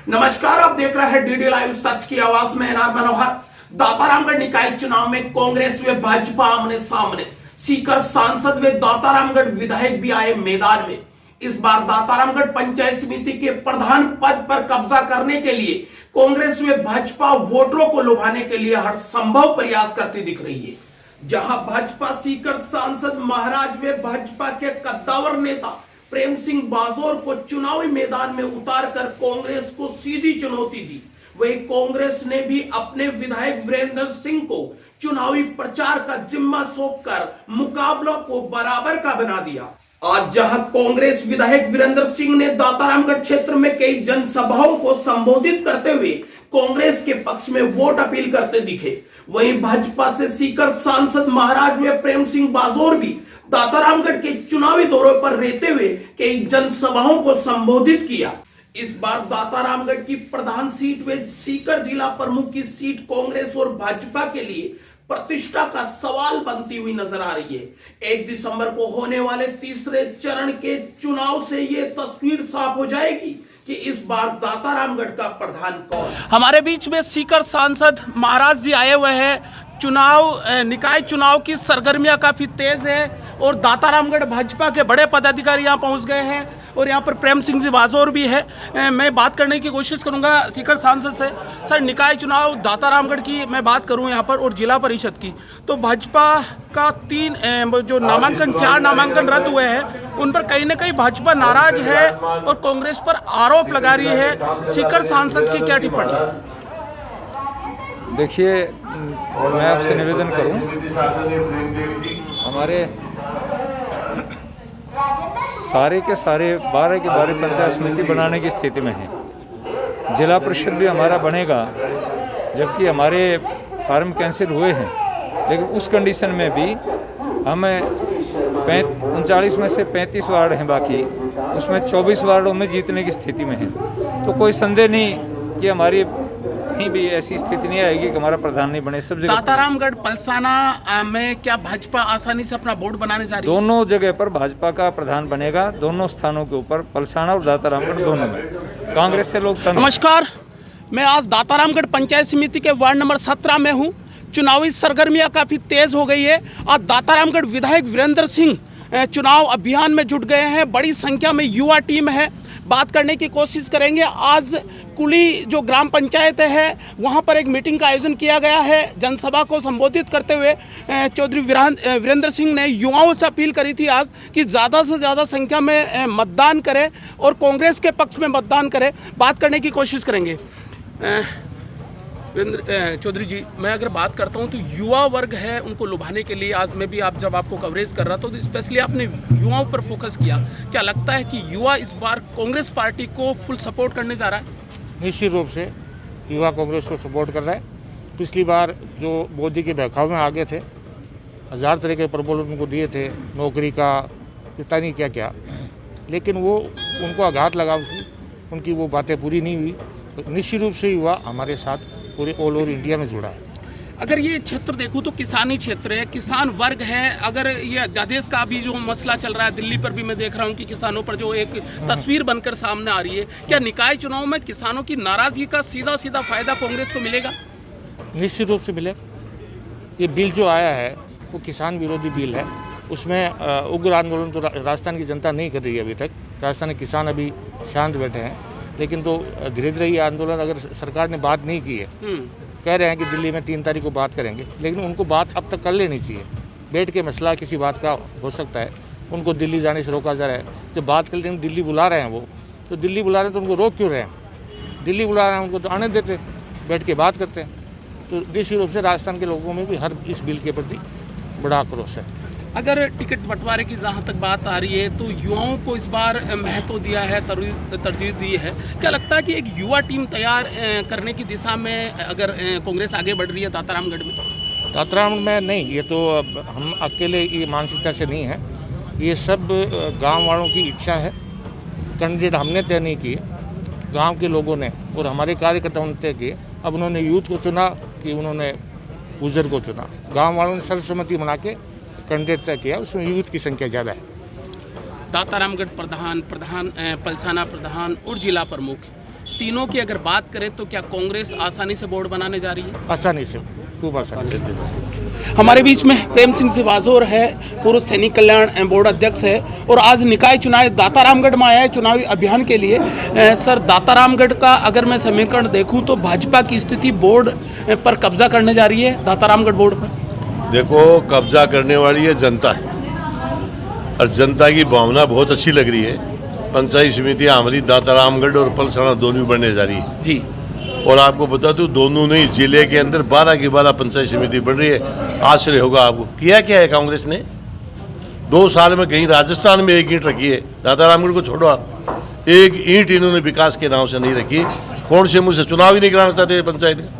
नमस्कार, आप देख रहे हैं डीडी लाइव सच की आवाज में एनआर मनोहर। दातारामगढ़ निकाय चुनाव में कांग्रेस व भाजपा आमने सामने। सीकर सांसद व दातारामगढ़ विधायक भी आए मैदान में। इस बार दातारामगढ़ पंचायत समिति के प्रधान पद पर कब्जा करने के लिए कांग्रेस व भाजपा वोटरों को लुभाने के लिए हर संभव प्रयास करती दिख रही है। जहां भाजपा सीकर सांसद महाराज व भाजपा के कद्दावर नेता प्रेम सिंह बाजोर को चुनावी मैदान में उतारकर कांग्रेस को सीधी चुनौती दी, वहीं कांग्रेस ने भी अपने विधायक वीरेंद्र सिंह को चुनावी प्रचार का जिम्मा सौंपकर मुकाबला को बराबर का बना दिया। आज जहां कांग्रेस विधायक वीरेंद्र सिंह ने दातारामगढ़ क्षेत्र में कई जनसभाओं को संबोधित करते हुए कांग्रेस के पक्ष में वोट अपील करते दिखे, वहीं भाजपा से सीकर सांसद महाराज में प्रेम सिंह बाजोर भी दातारामगढ़ के चुनावी दौरे पर रहते हुए कई जनसभाओं को संबोधित किया। इस बार दातारामगढ़ की प्रधान सीट व सीकर जिला प्रमुख की सीट कांग्रेस और भाजपा के लिए प्रतिष्ठा का सवाल बनती हुई नजर आ रही है। 1 दिसंबर को होने वाले तीसरे चरण के चुनाव से ये तस्वीर साफ हो जाएगी कि इस बार दातारामगढ़ का प्रधान कौन। हमारे बीच में सीकर सांसद महाराज जी आए हुए हैं। निकाय चुनाव की सरगर्मियां काफी तेज है और दातारामगढ़ भाजपा के बड़े पदाधिकारी यहाँ पहुँच गए हैं और यहाँ पर प्रेम सिंह जी बाजोर भी है। मैं बात करने की कोशिश करूँगा सीकर सांसद से। सर, निकाय चुनाव दातारामगढ़ की मैं बात करूँ यहाँ पर और जिला परिषद की, तो भाजपा का 4 नामांकन रद्द हुए हैं, उन पर कहीं ना कहीं भाजपा नाराज है और कांग्रेस पर आरोप लगा रही है। सीकर सांसद की क्या टिप्पणी? देखिए, मैं आपसे निवेदन करूं, हमारे सारे के सारे 12 के 12 पंचायत समिति बनाने की स्थिति में है। जिला परिषद भी हमारा बनेगा, जबकि हमारे फार्म कैंसिल हुए हैं, लेकिन उस कंडीशन में भी हमें 39 में से 35 वार्ड हैं बाकी, उसमें 24 वार्डों में जीतने की स्थिति में है। तो कोई संदेह नहीं कि हमारी कहीं भी ऐसी स्थिति नहीं आएगी कि हमारा प्रधान नहीं बने। सब जगह दातारामगढ़ पलसाना में क्या भाजपा आसानी से अपना बोर्ड बनाने जा रही है? दोनों जगह पर भाजपा का प्रधान बनेगा, दोनों स्थानों के ऊपर, पलसाना और दातारामगढ़ दोनों में। कांग्रेस से लोग नमस्कार, मैं आज दातारामगढ़ पंचायत समिति के वार्ड नंबर 17 में हूँ। चुनावी सरगर्मियाँ काफ़ी तेज हो गई है। आज दातारामगढ़ विधायक वीरेंद्र सिंह चुनाव अभियान में जुट गए हैं। बड़ी संख्या में युवा टीम है। बात करने की कोशिश करेंगे। आज कुली जो ग्राम पंचायत है वहां पर एक मीटिंग का आयोजन किया गया है। जनसभा को संबोधित करते हुए चौधरी वीरेंद्र सिंह ने युवाओं से अपील करी थी आज कि ज़्यादा से ज़्यादा संख्या में मतदान करें और कांग्रेस के पक्ष में मतदान करें। बात करने की कोशिश करेंगे। चौधरी जी, मैं अगर बात करता हूं तो युवा वर्ग है, उनको लुभाने के लिए आज मैं भी जब आपको कवरेज कर रहा था तो स्पेशली आपने युवाओं पर फोकस किया। क्या लगता है कि युवा इस बार कांग्रेस पार्टी को फुल सपोर्ट करने जा रहा है? निश्चित रूप से युवा कांग्रेस को सपोर्ट कर रहा है। पिछली बार जो मोदी के बहकाव में आगे थे, 1000 तरह के प्रपोजल उनको दिए थे, नौकरी का पता नहीं क्या क्या, लेकिन वो उनको आघात लगा, उनकी वो बातें पूरी नहीं हुई। तो निश्चित रूप से युवा हमारे साथ पूरे ऑल ओवर इंडिया में जुड़ा है। अगर ये क्षेत्र देखूं तो किसानी क्षेत्र है, किसान वर्ग है। अगर ये अध्यादेश का भी जो मसला चल रहा है, दिल्ली पर भी मैं देख रहा हूं कि किसानों पर जो एक तस्वीर बनकर सामने आ रही है, क्या निकाय चुनाव में किसानों की नाराजगी का सीधा सीधा फायदा कांग्रेस को मिलेगा? निश्चित रूप से मिलेगा। ये बिल जो आया है वो किसान विरोधी बिल है। उसमें उग्र आंदोलन तो राजस्थान की जनता नहीं कर रही है अभी तक। राजस्थान के किसान अभी शांत बैठे हैं, लेकिन तो धीरे धीरे ये आंदोलन, अगर सरकार ने बात नहीं की है, कह रहे हैं कि दिल्ली में 3 तारीख को बात करेंगे, लेकिन उनको बात अब तक कर लेनी चाहिए। बैठ के मसला किसी बात का हो सकता है, उनको दिल्ली जाने से रोका जा रहा है। जब बात कर लेंगे, दिल्ली बुला रहे हैं वो, तो दिल्ली बुला रहे हैं तो उनको रोक क्यों रहे हैं? दिल्ली बुला रहे हैं उनको तो आने देते, बैठ के बात करते हैं। तो निश्चित रूप से राजस्थान के लोगों में भी हर इस बिल के प्रति बड़ा आक्रोश है। अगर टिकट बंटवारे की जहाँ तक बात आ रही है तो युवाओं को इस बार महत्व दिया है, तरजीह दी है। क्या लगता है कि एक युवा टीम तैयार करने की दिशा में अगर कांग्रेस आगे बढ़ रही है दातारामगढ़ में? दातारामगढ़ में नहीं, ये तो हम अकेले ये मानसिकता से नहीं है, ये सब गांव वालों की इच्छा है। कैंडिडेट हमने तय नहीं किए, गांव के लोगों ने और हमारे कार्यकर्ताओं ने तय किए। अब उन्होंने यूथ को चुना कि उन्होंने बुजुर्ग को चुना। गाँव वालों ने सर्वसम्मति बना के कैंडिडेट तय किया, उसमें यूथ की संख्या ज़्यादा है। दातारामगढ़ प्रधान, पलसाना प्रधान और जिला प्रमुख तीनों की अगर बात करें तो क्या कांग्रेस आसानी से बोर्ड बनाने जा रही है? आसानी से, खूब आसानी से। हमारे बीच में प्रेम सिंह जी बाजोर है, पूर्व सैनिक कल्याण बोर्ड अध्यक्ष है और आज निकाय चुनाव दातारामगढ़ में आया है चुनावी अभियान के लिए। सर, दातारामगढ़ का अगर मैं समीकरण देखूं तो भाजपा की स्थिति बोर्ड पर कब्जा करने जा रही है, दातारामगढ़ बोर्ड पर। देखो, कब्जा करने वाली है जनता है और जनता की भावना बहुत अच्छी लग रही है। पंचायत समितियाँ हमारी दातारामगढ़ और पलसाना दोनों बनने जा रही है जी। और आपको बता दूं, दोनों नहीं, जिले के अंदर 12 की 12 पंचायत समिति बन रही है। आश्चर्य होगा आपको। किया क्या है कांग्रेस ने 2 साल में? कहीं राजस्थान में 1 ईंट रखी है, दातारामगढ़ को छोड़ो आप, 1 ईंट इन्होंने विकास के नाम से नहीं रखी। कौन से मुझसे चुनाव ही नहीं कराना चाहते पंचायत का?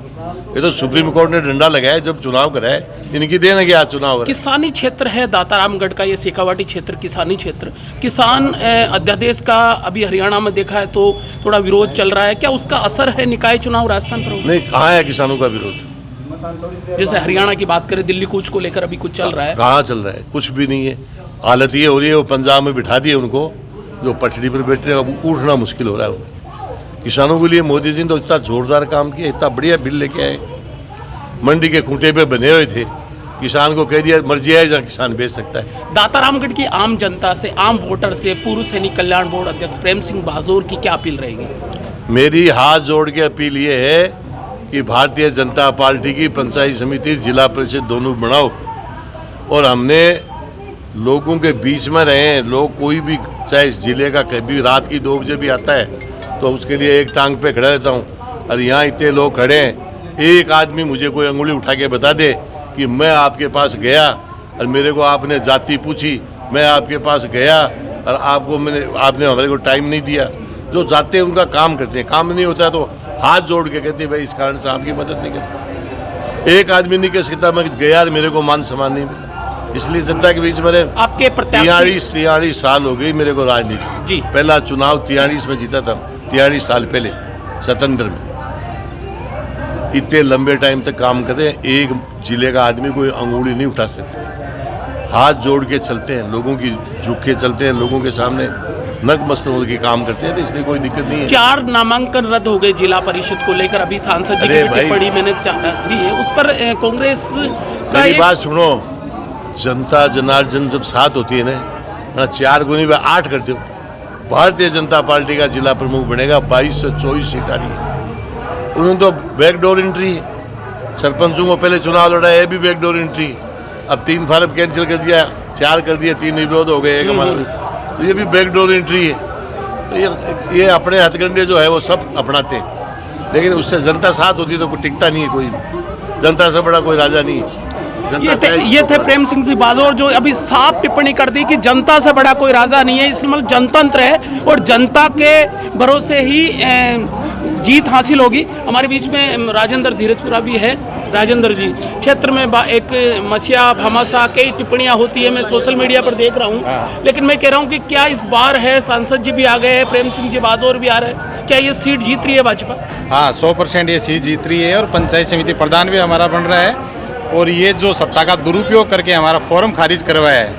ये तो सुप्रीम कोर्ट ने डंडा लगाया जब चुनाव कराए, इनकी देने के आज चुनाव। किसानी क्षेत्र है दातारामगढ़ का, ये शेखावाटी क्षेत्र किसानी क्षेत्र, किसान अध्यादेश का अभी हरियाणा में देखा है तो थोड़ा विरोध चल रहा है, क्या उसका असर है निकाय चुनाव राजस्थान पर? नहीं, कहाँ है किसानों का विरोध? जैसे हरियाणा की बात करें, दिल्ली कूच को लेकर अभी कुछ चल रहा है। कहाँ चल रहा है? कुछ भी नहीं है। हालत ये हो रही है, वो पंजाब में बिठा दिए उनको, जो पटड़ी पर बैठने का उठना मुश्किल हो रहा है। किसानों के लिए मोदी जी ने तो इतना जोरदार काम किया, इतना बढ़िया बिल लेके आए, मंडी के खूंटे पे बने हुए थे, किसान को कह दिया मर्जी है जहाँ किसान बेच सकता है। दातारामगढ़ की आम जनता से, आम वोटर से पूर्व सैनिक कल्याण बोर्ड अध्यक्ष प्रेम सिंह बाजोर की क्या अपील रहेगी? मेरी हाथ जोड़ के अपील ये है कि भारतीय जनता पार्टी की पंचायत समिति, जिला परिषद दोनों बनाओ और हमने लोगों के बीच में रहे हैं। लोग कोई भी, चाहे इस जिले का कभी रात की 2 बजे भी आता है तो उसके लिए एक टांग पे खड़ा रहता हूँ। और यहाँ इतने लोग खड़े हैं, एक आदमी मुझे कोई अंगुली उठा के बता दे कि मैं आपके पास गया और मेरे को आपने जाति पूछी, मैं आपके पास गया और आपने हमारे को टाइम नहीं दिया। जो जाते हैं उनका काम करते हैं, काम नहीं होता है तो हाथ जोड़ के कहते हैं भाई इस कारण से आपकी मदद नहीं करते। एक आदमी नहीं कह सकता मैं गया और मेरे को मान सम्मान नहीं मिला। इसलिए जनता के बीच में आपके 43 साल हो गई मेरे को राजनीति जी। पहला चुनाव 43 में जीता था, 43 साल पहले स्वतंत्र में। इतने लंबे टाइम तक काम करते हैं, एक जिले का आदमी कोई अंगुली नहीं उठा सकता। हाथ जोड़ के चलते हैं, लोगों की झुक के चलते हैं, लोगों के सामने नतमस्तक के काम करते हैं, तो इसलिए कोई दिक्कत नहीं है। 4 नामांकन रद्द हो गए जिला परिषद को लेकर, अभी सांसद जी की टिप्पणी मैंने दी है, उस पर कांग्रेस का मेरी बात सुनो, जनता जनार्दन जब साथ होती है ना, 4 गुनी में 8 कर दो। भारतीय जनता पार्टी का जिला प्रमुख बनेगा, 22 से 24 सीट आ रही है। उन्होंने तो बैकडोर एंट्री है, सरपंचों को पहले चुनाव लड़ा, ये भी बैकडोर एंट्री। अब 3 फार्म कैंसिल कर दिया, 4 कर दिया, 3 विरोध हो गए, एक हमारा, तो ये भी बैकडोर एंट्री है। तो ये अपने हथकंडे जो है वो सब अपनाते हैं, लेकिन उससे जनता साथ होती है तो कोई टिकता नहीं है। कोई जनता से बड़ा कोई राजा नहीं है। ये थे प्रेम सिंह जी बाजोर, जो अभी साफ टिप्पणी कर दी कि जनता से बड़ा कोई राजा नहीं है, इसमें मतलब जनतंत्र है और जनता के भरोसे ही जीत हासिल होगी। हमारे बीच में राजेंद्र धीरजपुरा भी है। राजेंद्र जी, क्षेत्र में एक मसीहा भामाशाह कई टिप्पणियां होती है, मैं सोशल मीडिया पर देख रहा हूं, लेकिन मैं कह रहा हूं कि क्या इस बार है, सांसद जी भी आ गए हैं, प्रेम सिंह जी बाजोर भी आ रहे हैं, क्या ये सीट जीत रही है भाजपा? हाँ, 100% ये सीट जीत रही है और पंचायत समिति प्रधान भी हमारा बन रहा है। और ये जो सत्ता का दुरुपयोग करके हमारा फॉर्म खारिज करवाया है,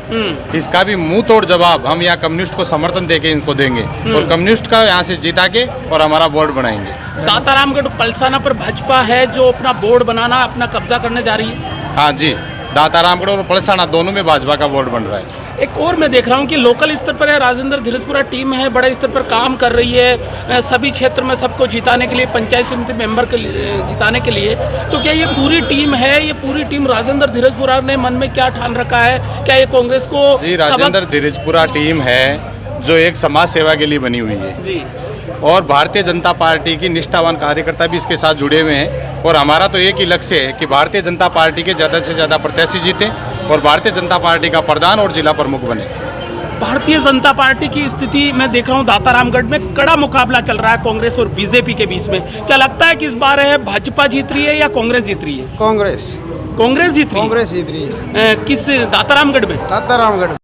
इसका भी मुंह तोड़ जवाब हम यहाँ कम्युनिस्ट को समर्थन देके इनको देंगे और कम्युनिस्ट का यहाँ से जिता के और हमारा बोर्ड बनाएंगे। दातारामगढ़ पलसाना पर भाजपा है जो अपना बोर्ड बनाना, अपना कब्जा करने जा रही है। हाँ जी, दातारामगढ़ और पलसाना दोनों में भाजपा का बोर्ड बन रहा है। एक और मैं देख रहा हूं कि लोकल स्तर पर है, राजेंद्र धीरजपुरा टीम है, बड़े स्तर पर काम कर रही है, सभी क्षेत्र में सबको जिताने के लिए, पंचायत समिति मेंबर के जिताने के लिए। तो क्या ये पूरी टीम है, ये पूरी टीम राजेंद्र धीरजपुरा ने मन में क्या ठान रखा है? क्या ये कांग्रेस को? जी, राजेंद्र धीरजपुरा टीम है जो एक समाज सेवा के लिए बनी हुई है जी, और भारतीय जनता पार्टी की निष्ठावान कार्यकर्ता भी इसके साथ जुड़े हुए हैं। और हमारा तो एक ही लक्ष्य है कि भारतीय जनता पार्टी के ज़्यादा से ज़्यादा प्रत्याशी जीतें और भारतीय जनता पार्टी का प्रधान और जिला प्रमुख बने। भारतीय जनता पार्टी की स्थिति मैं देख रहा हूँ दातारामगढ़ में कड़ा मुकाबला चल रहा है कांग्रेस और बीजेपी के बीच में। क्या लगता है कि इस बार है भाजपा जीत रही है या कांग्रेस जीत रही है? कांग्रेस जीत रही है। कांग्रेस जीत रही है। किस दातारामगढ़ में? दातारामगढ़